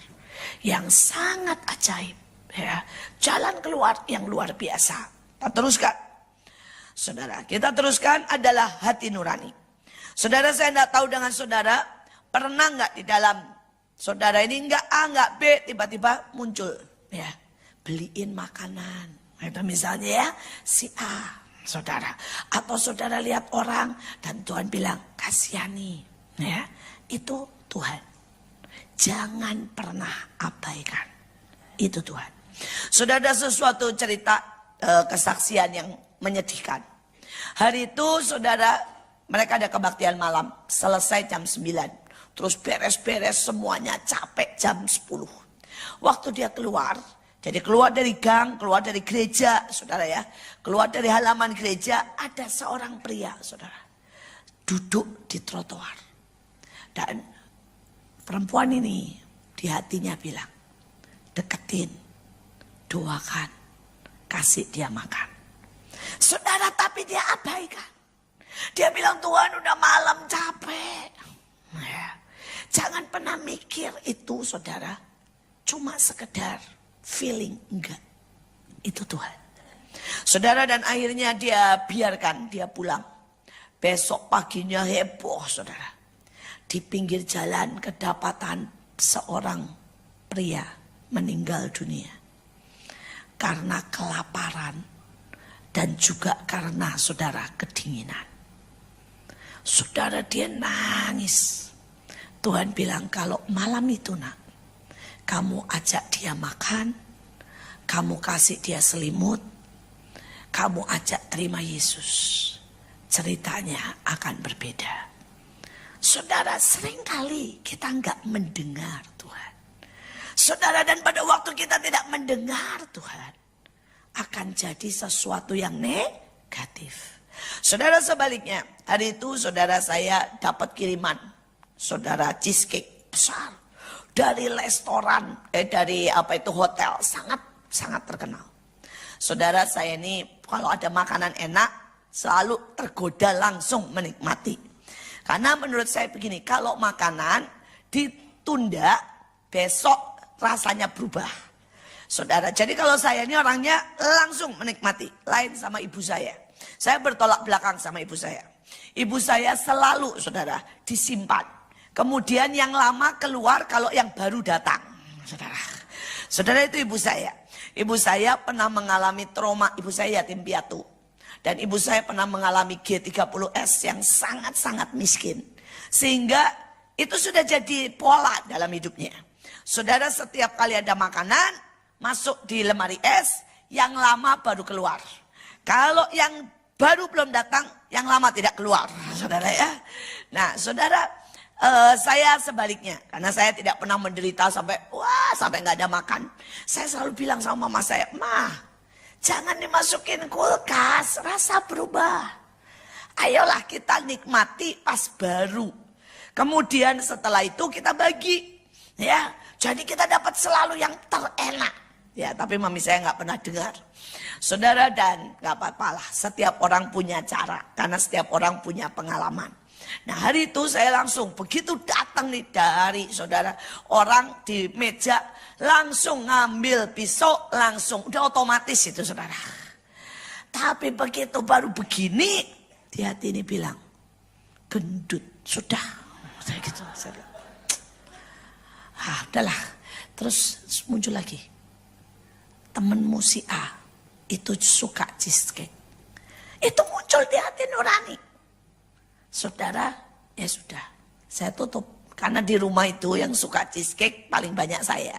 yang sangat ajaib. Ya. Jalan keluar yang luar biasa. Kita teruskan. Saudara, kita teruskan adalah hati nurani. Saudara, saya tidak tahu dengan saudara, pernah nggak di dalam saudara ini nggak A, nggak B, tiba-tiba muncul, ya, beliin makanan. Itu misalnya ya, si A, saudara. Atau saudara lihat orang dan Tuhan bilang, kasihani, ya, itu Tuhan. Jangan pernah abaikan, itu Tuhan. Saudara, sesuatu cerita kesaksian yang menyedihkan. Hari itu saudara, mereka ada kebaktian malam, selesai jam 9. Terus beres-beres semuanya, capek jam 10. Waktu dia keluar, jadi keluar dari gang, keluar dari gereja, saudara ya. Keluar dari halaman gereja, ada seorang pria, saudara. Duduk di trotoar. Dan perempuan ini di hatinya bilang, deketin, doakan, kasih dia makan. Saudara, tapi dia abaikan. Dia bilang, Tuhan udah malam capek. Ya. Jangan pernah mikir itu saudara. Cuma sekedar feeling, enggak. Itu Tuhan. Saudara, dan akhirnya dia biarkan dia pulang. Besok paginya heboh saudara. Di pinggir jalan kedapatan seorang pria meninggal dunia. Karena kelaparan dan juga karena saudara kedinginan. Saudara, dia nangis. Tuhan bilang kalau malam itu nak, kamu ajak dia makan, kamu kasih dia selimut, kamu ajak terima Yesus, ceritanya akan berbeda. Saudara, seringkali kita enggak mendengar Tuhan. Saudara, dan pada waktu kita tidak mendengar Tuhan, akan jadi sesuatu yang negatif. Saudara, sebaliknya, hari itu saudara saya dapat kiriman, saudara, cheesecake besar dari restoran, dari hotel sangat terkenal. Saudara, saya ini kalau ada makanan enak selalu tergoda langsung menikmati. Karena menurut saya begini, kalau makanan ditunda besok rasanya berubah. Saudara, jadi kalau saya ini orangnya langsung menikmati, lain sama ibu saya. Saya bertolak belakang sama ibu saya. Ibu saya selalu, saudara, disimpan. Kemudian yang lama keluar kalau yang baru datang. Saudara, saudara, itu ibu saya. Ibu saya pernah mengalami trauma, ibu saya yatim piatu. Dan ibu saya pernah mengalami G30S yang sangat-sangat miskin. Sehingga itu sudah jadi pola dalam hidupnya. Saudara, setiap kali ada makanan, masuk di lemari es, yang lama baru keluar. Kalau yang baru belum datang, yang lama tidak keluar. Saudara ya. Nah saudara, saya sebaliknya. Karena saya tidak pernah menderita sampai nggak ada makan. Saya selalu bilang sama mama saya, "Ma, jangan dimasukin kulkas, rasa berubah. Ayolah kita nikmati pas baru. Kemudian setelah itu kita bagi. Ya, jadi kita dapat selalu yang terenak." Ya, tapi mami saya nggak pernah dengar. Saudara, dan nggak apa-apalah. Setiap orang punya cara, karena setiap orang punya pengalaman. Nah, hari itu saya langsung begitu datang nih dari saudara, orang di meja langsung ngambil pisau, langsung udah otomatis itu saudara. Tapi begitu baru begini, di hati ini bilang, gendut sudah. Saya gitu, saya bilang, udahlah. Terus muncul lagi, temenmu si A itu suka cheesecake. Itu muncul di hati nurani. Saudara, ya sudah, saya tutup. Karena di rumah itu yang suka cheesecake paling banyak saya.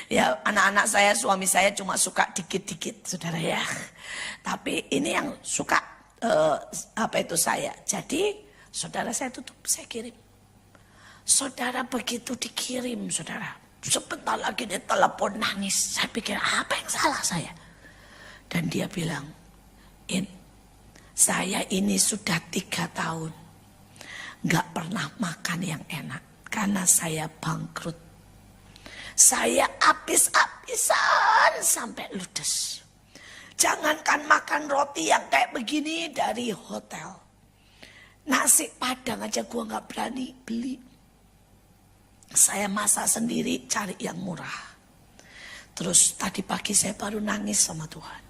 Ya, anak-anak saya, suami saya cuma suka dikit-dikit, saudara ya. Tapi ini yang suka saya. Jadi, saudara, saya tutup, saya kirim. Saudara, begitu dikirim, saudara, sebentar lagi dia telepon nangis. Saya pikir, apa yang salah saya? Dan dia bilang, saya ini sudah 3 tahun gak pernah makan yang enak karena saya bangkrut. Saya habis-habisan sampai ludes. Jangankan makan roti yang kayak begini dari hotel, nasi padang aja gua gak berani beli. Saya masak sendiri, cari yang murah. Terus tadi pagi saya baru nangis sama Tuhan.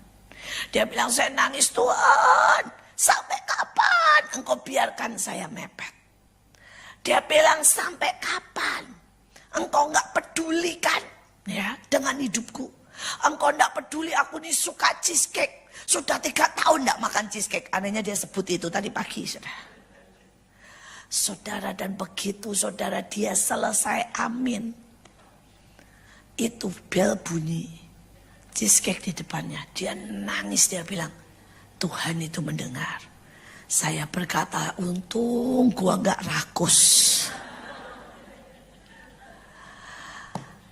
Dia bilang, saya nangis, Tuhan, sampai kapan engkau biarkan saya mepet? Dia bilang, sampai kapan engkau gak pedulikan ya dengan hidupku? Engkau gak peduli aku nih suka cheesecake. Sudah 3 tahun gak makan cheesecake. Anehnya dia sebut itu tadi pagi, saudara. Saudara, dan begitu saudara dia selesai amin, itu bel bunyi. Cheesecake di depannya, dia nangis, dia bilang, Tuhan itu mendengar. Saya berkata, untung gua gak rakus.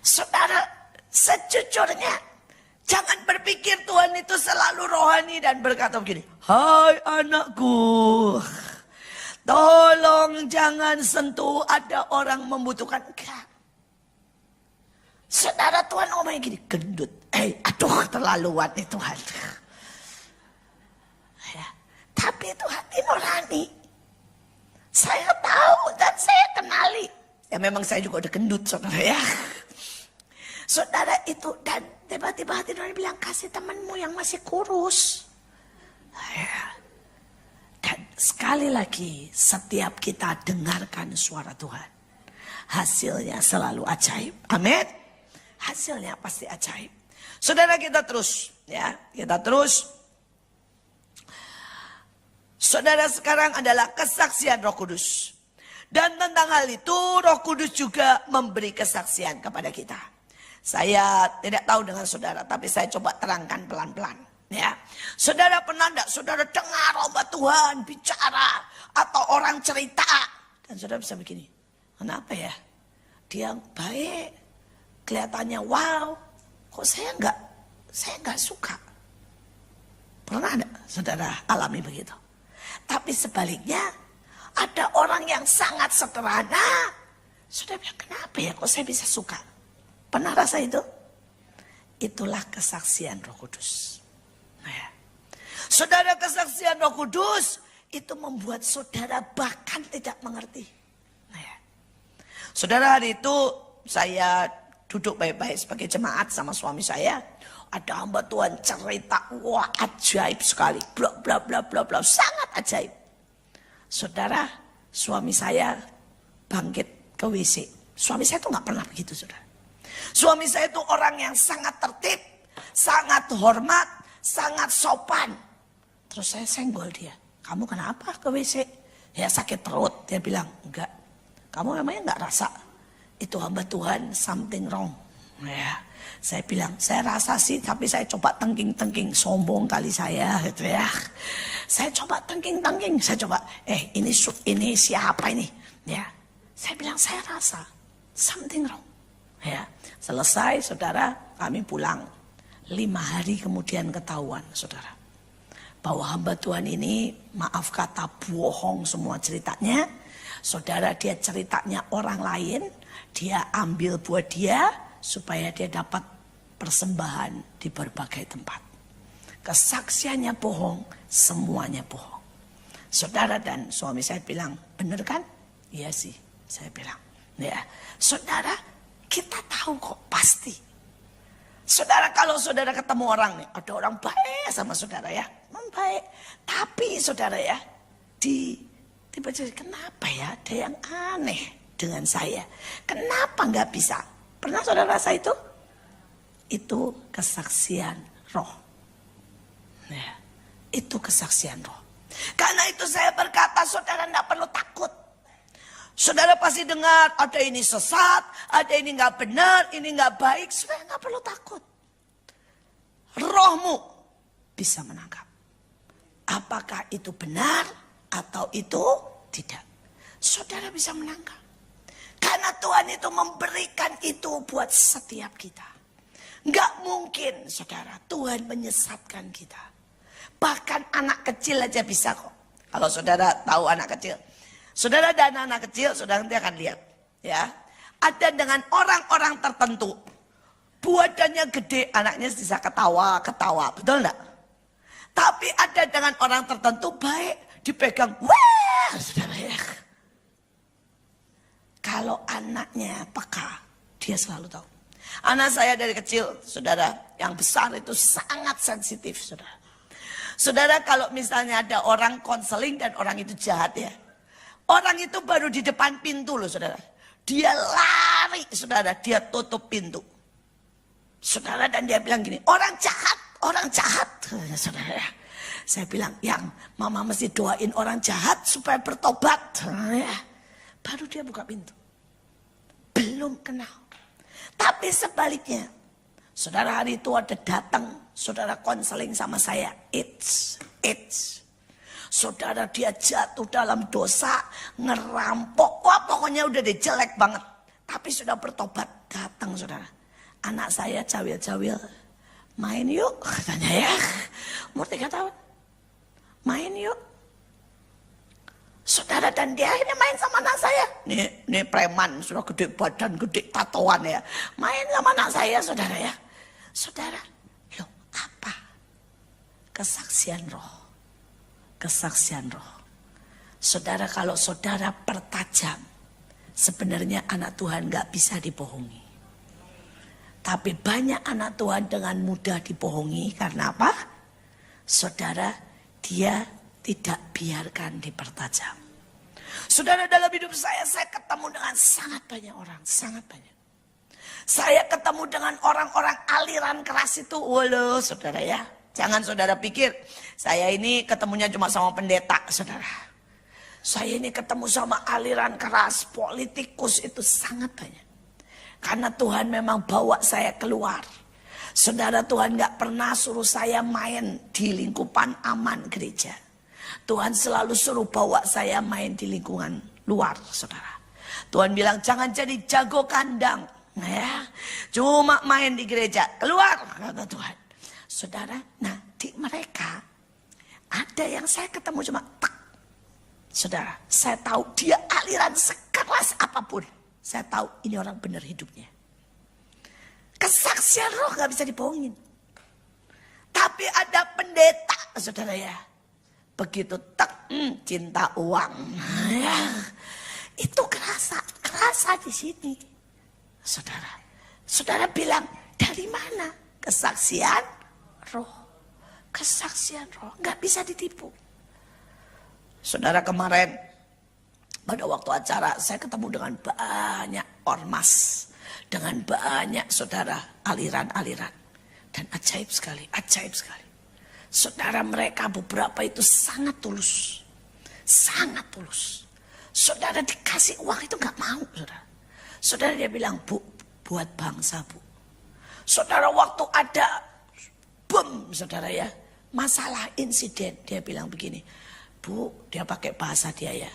Saudara, sejujurnya, jangan berpikir Tuhan itu selalu rohani dan berkata begini, hai anakku, tolong jangan sentuh, ada orang membutuhkan. Enggak. Saudara, Tuhan ngomongnya gini, gendut. Aduh, terlaluan nih Tuhan. Ya, tapi itu hati nurani. Saya tahu dan saya kenali. Ya memang saya juga udah gendut, saudara ya. Saudara itu, dan tiba-tiba hati nurani bilang, kasih temanmu yang masih kurus. Ya. Dan sekali lagi, setiap kita dengarkan suara Tuhan, hasilnya selalu ajaib. Amin. Hasilnya pasti ajaib. Saudara, kita terus ya, kita terus. Saudara, sekarang adalah kesaksian Roh Kudus. Dan tentang hal itu Roh Kudus juga memberi kesaksian kepada kita. Saya tidak tahu dengan saudara, tapi saya coba terangkan pelan-pelan. Ya, saudara pernah enggak saudara dengar hamba Tuhan bicara atau orang cerita dan saudara bisa begini, kenapa ya? Dia baik, kelihatannya wow, kok saya enggak suka. Pernah enggak saudara alami begitu? Tapi sebaliknya ada orang yang sangat sederhana, saudara bilang kenapa ya kok saya bisa suka? Pernah rasa itu? Itulah kesaksian Roh Kudus. Nah, saudara, kesaksian Roh Kudus itu membuat saudara bahkan tidak mengerti. Nah, saudara, hari itu saya duduk baik-baik sebagai jemaat sama suami saya. Ada hamba Tuhan cerita, wah ajaib sekali, bla bla bla bla bla, sangat ajaib. Saudara, suami saya bangkit ke WC. Suami saya tuh nggak pernah begitu, saudara. Suami saya itu orang yang sangat tertib, sangat hormat, sangat sopan. Terus saya senggol dia. Kamu kenapa ke WC? Ya sakit perut. Dia bilang, enggak. Kamu memangnya enggak rasa? Itu hamba Tuhan, something wrong. Ya, saya bilang, saya rasa sih, tapi saya coba tengking-tengking. Sombong kali saya, gitu ya. Saya coba tengking-tengking. Saya coba, ini siapa ini? Ya, saya bilang, saya rasa something wrong. Ya, selesai saudara, kami pulang. 5 hari kemudian ketahuan saudara, bahwa hamba Tuhan ini maaf kata bohong semua ceritanya. Saudara, dia ceritanya orang lain, dia ambil buat dia supaya dia dapat persembahan di berbagai tempat. Kesaksiannya bohong, semuanya bohong. Saudara, dan suami saya bilang, bener kan? Iya sih, saya bilang. Ya, saudara, kita tahu kok pasti. Saudara, kalau saudara ketemu orang nih, ada orang baik sama saudara ya, baik. Tapi saudara ya, tiba-tiba kenapa ya ada yang aneh dengan saya? Kenapa nggak bisa? Pernah saudara rasa itu? Itu kesaksian roh. Ya, itu kesaksian roh. Karena itu saya berkata, saudara nggak perlu takut. Saudara pasti dengar ada ini sesat, ada ini nggak benar, ini nggak baik. Saudara nggak perlu takut. Rohmu bisa menangkap. Apakah itu benar atau itu tidak? Saudara bisa menangkap. Karena Tuhan itu memberikan itu buat setiap kita. Nggak mungkin saudara Tuhan menyesatkan kita. Bahkan anak kecil aja bisa kok. Kalau saudara tahu anak kecil. Saudara dan anak kecil, saudara nanti akan lihat. Ya, ada dengan orang-orang tertentu. Badannya gede, anaknya bisa ketawa. Betul enggak? Tapi ada dengan orang tertentu baik, dipegang. Wah, saudara ya. Kalau anaknya peka, dia selalu tahu. Anak saya dari kecil, saudara, yang besar itu sangat sensitif, saudara. Saudara, kalau misalnya ada orang konseling dan orang itu jahat ya. Orang itu baru di depan pintu loh saudara. Dia lari saudara, dia tutup pintu. Saudara, dan dia bilang gini, orang jahat. Saudara, saya bilang, yang mama mesti doain orang jahat supaya bertobat. Baru dia buka pintu. Belum kenal. Tapi sebaliknya, saudara, hari itu ada datang, saudara konseling sama saya. It's. Saudara, dia jatuh dalam dosa, ngerampok. Wah, pokoknya udah dia jelek banget. Tapi sudah bertobat, datang saudara. Anak saya cawil-cawil, main yuk katanya ya. Umur 3 tahun. Main yuk. Saudara, dan dia akhirnya main sama anak saya. Nih preman, sudah gede badan, gede tatoan ya. Main sama anak saya saudara ya. Saudara, loh apa? Kesaksian roh. Kesaksian roh. Saudara, kalau saudara pertajam, sebenarnya anak Tuhan gak bisa dibohongi. Tapi banyak anak Tuhan dengan mudah dibohongi. Karena apa? Saudara, dia tidak biarkan dipertajam. Saudara, dalam hidup saya ketemu dengan sangat banyak orang. Sangat banyak. Saya ketemu dengan orang-orang aliran keras itu. Waduh saudara ya. Jangan saudara pikir saya ini ketemunya cuma sama pendeta, saudara. Saya ini ketemu sama aliran keras, politikus itu sangat banyak. Karena Tuhan memang bawa saya keluar. Saudara, Tuhan gak pernah suruh saya main di lingkupan aman gereja. Tuhan selalu suruh bawa saya main di lingkungan luar, saudara. Tuhan bilang jangan jadi jago kandang. Ya, cuma main di gereja, keluar, kata Tuhan. Saudara, nah di mereka ada yang saya ketemu cuma tak. Saudara, saya tahu dia aliran sekeras apapun. Saya tahu ini orang benar hidupnya. Kesaksian roh gak bisa dibohongin. Tapi ada pendeta, saudara ya. Begitu tak, cinta uang. Ya, itu kerasa di sini. Saudara, saudara bilang dari mana? Kesaksian roh. Kesaksian roh, gak bisa ditipu. Saudara, kemarin pada waktu acara saya ketemu dengan banyak ormas. Dengan banyak saudara aliran-aliran. Dan ajaib sekali, ajaib sekali. Saudara, mereka beberapa itu sangat tulus. Sangat tulus. Saudara dikasih uang itu gak mau, saudara. Saudara dia bilang, Bu, buat bangsa, Bu. Saudara, waktu ada bom, saudara ya, masalah insiden, dia bilang begini, Bu, dia pakai bahasa dia ya,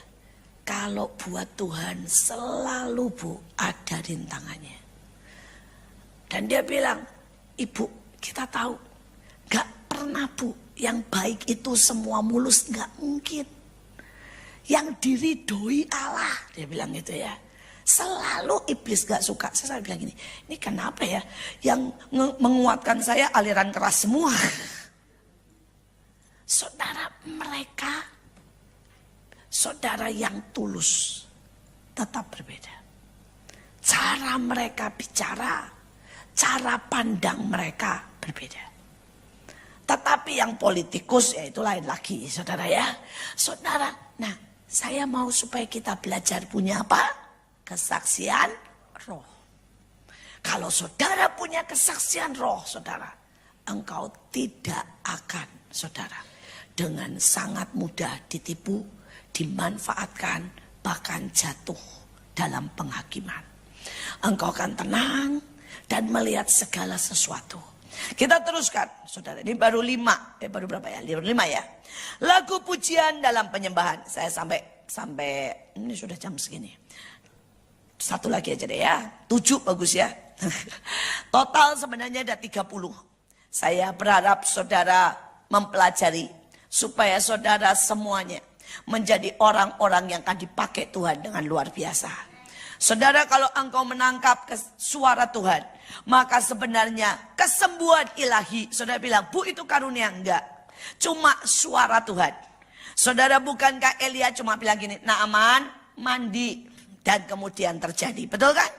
kalau buat Tuhan selalu, Bu, ada rintangannya. Dan dia bilang, Ibu, kita tahu, gak pernah, Bu, yang baik itu semua mulus, gak mungkin. Yang diridhoi Allah, dia bilang gitu ya. Selalu iblis gak suka. Saya selalu bilang gini, ini kenapa ya yang menguatkan saya aliran keras semua. Saudara, mereka saudara yang tulus tetap berbeda. Cara mereka bicara, cara pandang mereka berbeda. Tetapi yang politikus ya itu lain lagi, saudara ya. Saudara, nah saya mau supaya kita belajar punya apa? Kesaksian roh. Kalau saudara punya kesaksian roh, saudara, engkau tidak akan, saudara, dengan sangat mudah ditipu, dimanfaatkan, bahkan jatuh dalam penghakiman. Engkau akan tenang dan melihat segala sesuatu. Kita teruskan, saudara. Ini baru 5, baru berapa ya? 5 ya. Lagu pujian dalam penyembahan. Saya sampai ini sudah jam segini. Satu lagi aja deh ya. 7 bagus ya. Total sebenarnya ada 30. Saya berharap saudara mempelajari supaya saudara semuanya menjadi orang-orang yang akan dipakai Tuhan dengan luar biasa. Saudara, kalau engkau menangkap suara Tuhan, maka sebenarnya kesembuhan ilahi, saudara bilang, Bu, itu karunia? Enggak. Cuma suara Tuhan. Saudara, bukankah Elia cuma bilang gini, Naaman mandi dan kemudian terjadi, betul kan?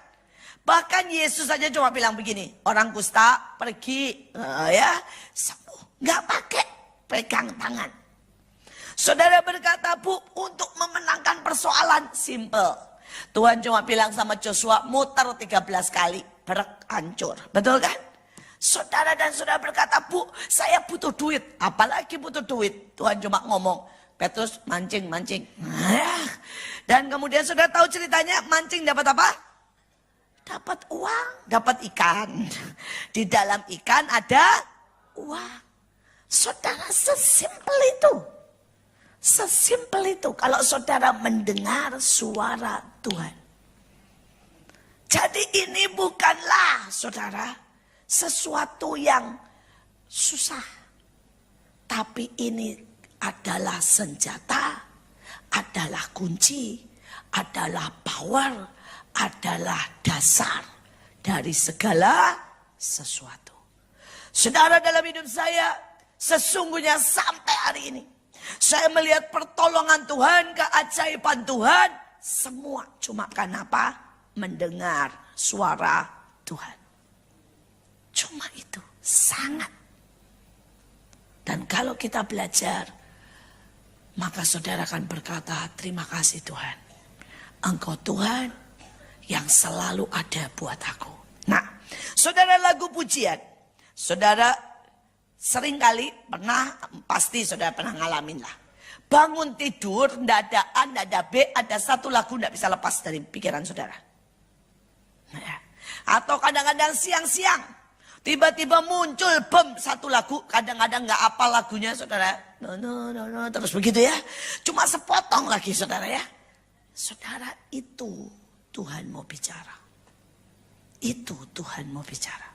Bahkan Yesus saja cuma bilang begini, orang kusta pergi, ya sembuh, nggak pakai pegang tangan. Saudara berkata, Bu, untuk memenangkan persoalan simple. Tuhan cuma bilang sama Joshua, muter 13 kali, berek hancur, betul kan? Saudara dan saudara berkata, Bu, saya butuh duit, apalagi butuh duit. Tuhan cuma ngomong, Petrus mancing. Dan kemudian sudah tahu ceritanya, mancing dapat apa? Dapat uang, dapat ikan. Di dalam ikan ada uang. Saudara, sesimpel itu. Sesimpel itu kalau saudara mendengar suara Tuhan. Jadi ini bukanlah, saudara, sesuatu yang susah. Tapi ini adalah senjata, adalah kunci, adalah power, adalah dasar dari segala sesuatu. Saudara, dalam hidup saya, sesungguhnya sampai hari ini, saya melihat pertolongan Tuhan, keajaiban Tuhan, semua cuma karena apa? Mendengar suara Tuhan. Cuma itu, sangat. Dan kalau kita belajar, maka saudara akan berkata, terima kasih Tuhan. Engkau Tuhan yang selalu ada buat aku. Nah, saudara, lagu pujian. Saudara seringkali pasti saudara pernah ngalamin lah. Bangun tidur, ndak ada A, ndak ada B, ada satu lagu ndak bisa lepas dari pikiran saudara. Nah, atau kadang-kadang siang-siang, tiba-tiba muncul satu lagu, kadang-kadang nggak apa lagunya saudara. No, terus begitu ya. Cuma sepotong lagi saudara ya. Saudara, itu Tuhan mau bicara. Itu Tuhan mau bicara.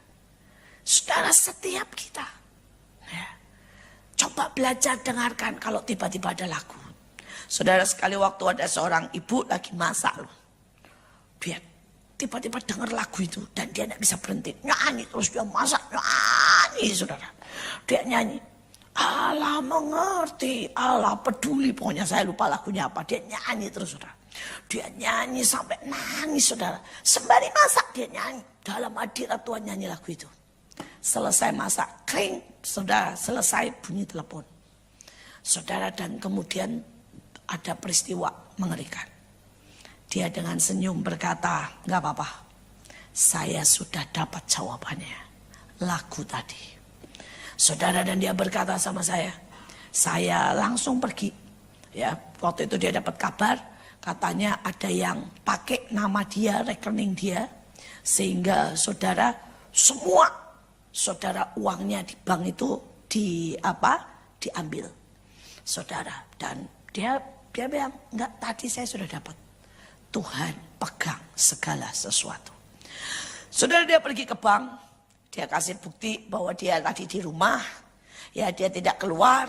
Saudara, setiap kita. Ya, coba belajar dengarkan kalau tiba-tiba ada lagu. Saudara, sekali waktu ada seorang ibu lagi masak loh. Dia tiba-tiba dengar lagu itu dan dia tidak bisa berhenti. Nyanyi terus, dia masak, nyanyi saudara. Dia nyanyi. Allah mengerti, Allah peduli. Pokoknya saya lupa lagunya apa. Dia nyanyi terus saudara. Dia nyanyi sampai nangis saudara. Sembari masak dia nyanyi. Dalam hadirat Tuhan nyanyi lagu itu. Selesai masak, kering, saudara, selesai bunyi telepon. Saudara, dan kemudian ada peristiwa mengerikan. Dia dengan senyum berkata, nggak apa-apa, saya sudah dapat jawabannya. Lagu tadi. Saudara, dan dia berkata sama saya langsung pergi. Ya, waktu itu dia dapat kabar, katanya ada yang pakai nama dia, rekening dia, sehingga saudara semua saudara uangnya di bank itu diambil saudara. Dan dia bilang, enggak, tadi saya sudah dapat. Tuhan pegang segala sesuatu. Saudara, dia pergi ke bank, dia kasih bukti bahwa dia tadi di rumah, ya dia tidak keluar,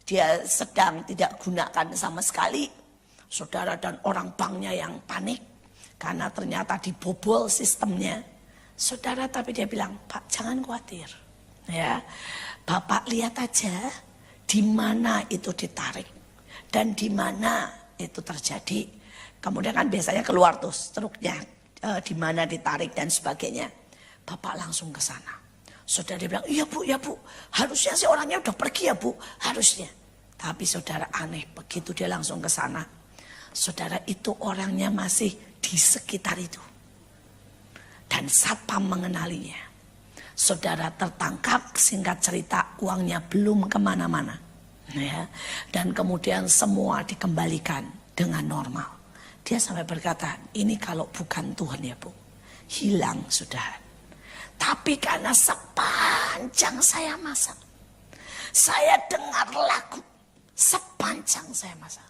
dia sedang tidak gunakan sama sekali. Saudara, dan orang banknya yang panik karena ternyata dibobol sistemnya. Saudara, tapi dia bilang, Pak, jangan khawatir. Ya, Bapak lihat aja di mana itu ditarik dan di mana itu terjadi. Kemudian kan biasanya keluar tuh struknya, di mana ditarik dan sebagainya. Bapak langsung ke sana. Saudara, dia bilang, iya bu, harusnya sih orangnya udah pergi ya bu, harusnya. Tapi saudara, aneh, begitu dia langsung ke sana, saudara, itu orangnya masih di sekitar itu. Dan satpam mengenalinya. Saudara, tertangkap, singkat cerita, uangnya belum kemana-mana. Ya. Dan kemudian semua dikembalikan dengan normal. Dia sampai berkata, ini kalau bukan Tuhan ya bu, hilang sudah. Tapi karena sepanjang saya masak, saya dengar lagu sepanjang saya masak.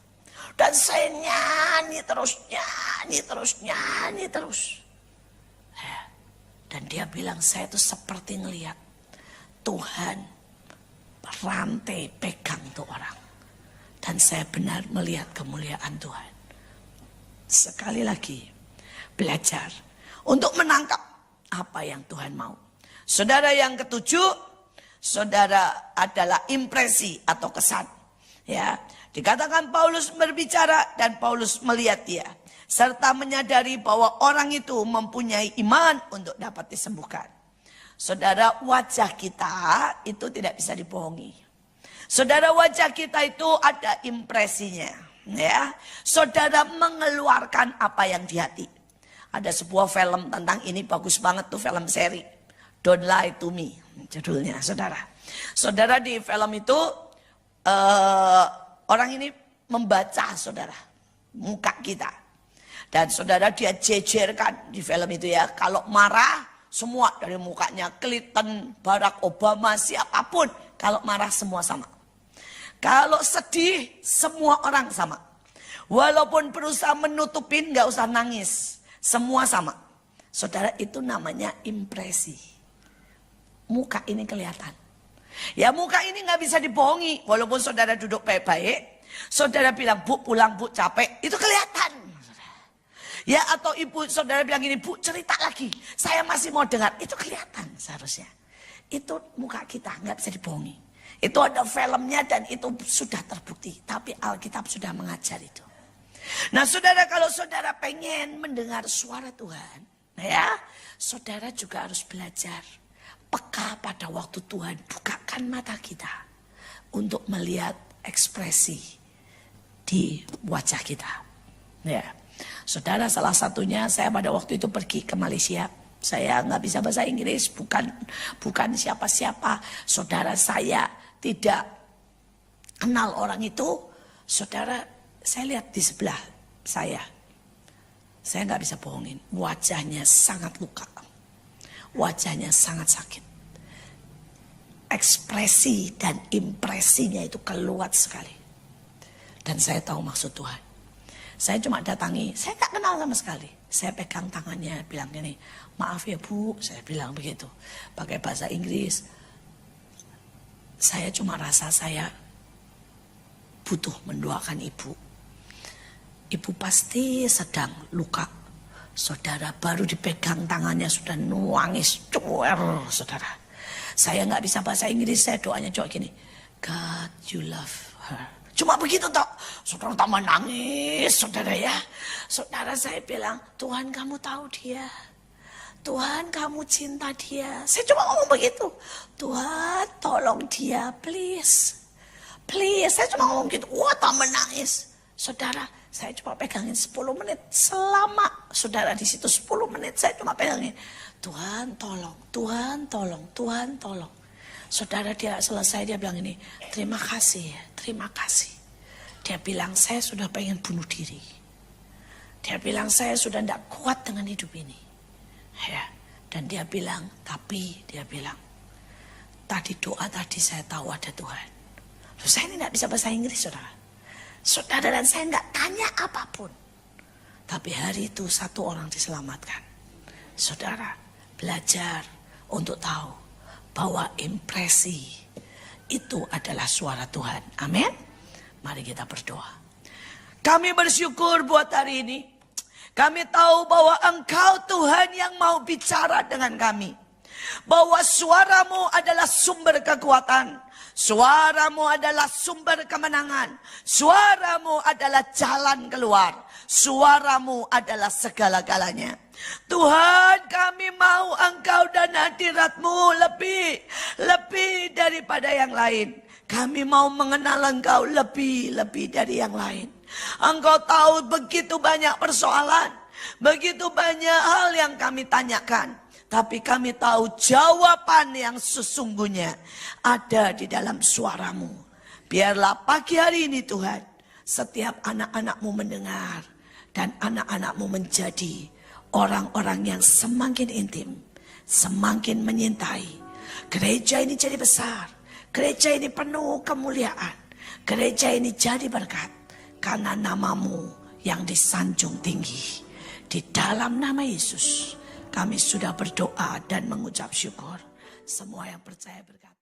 Dan saya nyanyi terus. Dan dia bilang, saya itu seperti ngelihat Tuhan rantai pegang tuh orang. Dan saya benar melihat kemuliaan Tuhan. Sekali lagi, belajar untuk menangkap apa yang Tuhan mau. Saudara, yang ketujuh, saudara, adalah impresi atau kesan. Ya, dikatakan Paulus berbicara dan Paulus melihat dia, serta menyadari bahwa orang itu mempunyai iman untuk dapat disembuhkan. Saudara, wajah kita itu tidak bisa dibohongi. Saudara, wajah kita itu ada impresinya. Ya, saudara mengeluarkan apa yang di hati. Ada sebuah film tentang ini, bagus banget tuh, film seri Don't Lie to Me judulnya saudara. Saudara, di film itu orang ini membaca saudara muka kita. Dan saudara, dia jejerkan di film itu ya, kalau marah semua dari mukanya, Clinton, Barack Obama, siapapun, kalau marah semua sama. Kalau sedih semua orang sama. Walaupun berusaha menutupin, gak usah nangis, semua sama. Saudara, itu namanya impresi. Muka ini kelihatan. Ya, muka ini gak bisa dibohongi. Walaupun saudara duduk baik-baik, saudara bilang, bu pulang bu capek, itu kelihatan. Ya, atau ibu saudara bilang gini, bu cerita lagi, saya masih mau dengar, itu kelihatan seharusnya. Itu muka kita, gak bisa dibohongi. Itu ada filmnya dan itu sudah terbukti. Tapi Alkitab sudah mengajar itu. Nah saudara, kalau saudara pengen mendengar suara Tuhan, ya, saudara juga harus belajar peka pada waktu Tuhan bukakan mata kita untuk melihat ekspresi di wajah kita. Ya, saudara, salah satunya saya pada waktu itu pergi ke Malaysia. Saya nggak bisa bahasa Inggris, bukan siapa-siapa. Saudara, saya tidak kenal orang itu. Saudara, saya lihat di sebelah saya nggak bisa bohongin, wajahnya sangat luka, wajahnya sangat sakit. Ekspresi dan impresinya itu keluar sekali. Dan saya tahu maksud Tuhan. Saya cuma datangi, saya gak kenal sama sekali. Saya pegang tangannya, bilang gini, maaf ya Bu, saya bilang begitu. Pakai bahasa Inggris. Saya cuma rasa saya butuh mendoakan Ibu. Ibu pasti sedang luka. Saudara, baru dipegang tangannya sudah nuangis, cuer, saudara. Saya gak bisa bahasa Inggris, saya doanya cuma gini, God you love her. Cuma begitu toh, saudara tambah nangis, saudara ya. Saudara, saya bilang, Tuhan kamu tahu dia. Tuhan kamu cinta dia. Saya cuma ngomong begitu. Tuhan tolong dia, please. Please, saya cuma ngomong gitu. Wah, tambah nangis. Saudara, saya cuma pegangin 10 menit. Selama saudara di situ 10 menit, saya cuma pegangin. Tuhan tolong, Tuhan tolong, Tuhan tolong. Saudara, dia selesai, dia bilang ini, terima kasih ya, terima kasih. Dia bilang, saya sudah pengen bunuh diri. Dia bilang, saya sudah tidak kuat dengan hidup ini. Ya, dan dia bilang, tapi dia bilang, tadi doa tadi saya tahu ada Tuhan. Loh, saya ini tidak bisa bahasa Inggris, saudara. Saudara, dan saya nggak tanya apapun. Tapi hari itu satu orang diselamatkan. Saudara, belajar untuk tahu bahwa impresi itu adalah suara Tuhan. Amin. Mari kita berdoa. Kami bersyukur buat hari ini. Kami tahu bahwa Engkau Tuhan yang mau bicara dengan kami. Bahwa suaramu adalah sumber kekuatan. Suaramu adalah sumber kemenangan. Suaramu adalah jalan keluar. Suaramu adalah segala-galanya. Tuhan, kami mau Engkau dan hadirat-Mu lebih daripada yang lain. Kami mau mengenal Engkau lebih dari yang lain. Engkau tahu begitu banyak persoalan, begitu banyak hal yang kami tanyakan. Tapi kami tahu jawaban yang sesungguhnya ada di dalam suara-Mu. Biarlah pagi hari ini Tuhan, setiap anak-anak-Mu mendengar dan anak-anak-Mu menjadi orang-orang yang semakin intim, semakin menyintai. Gereja ini jadi besar, gereja ini penuh kemuliaan, gereja ini jadi berkat karena nama-Mu yang disanjung tinggi. Di dalam nama Yesus kami sudah berdoa dan mengucap syukur. Semua yang percaya berkata.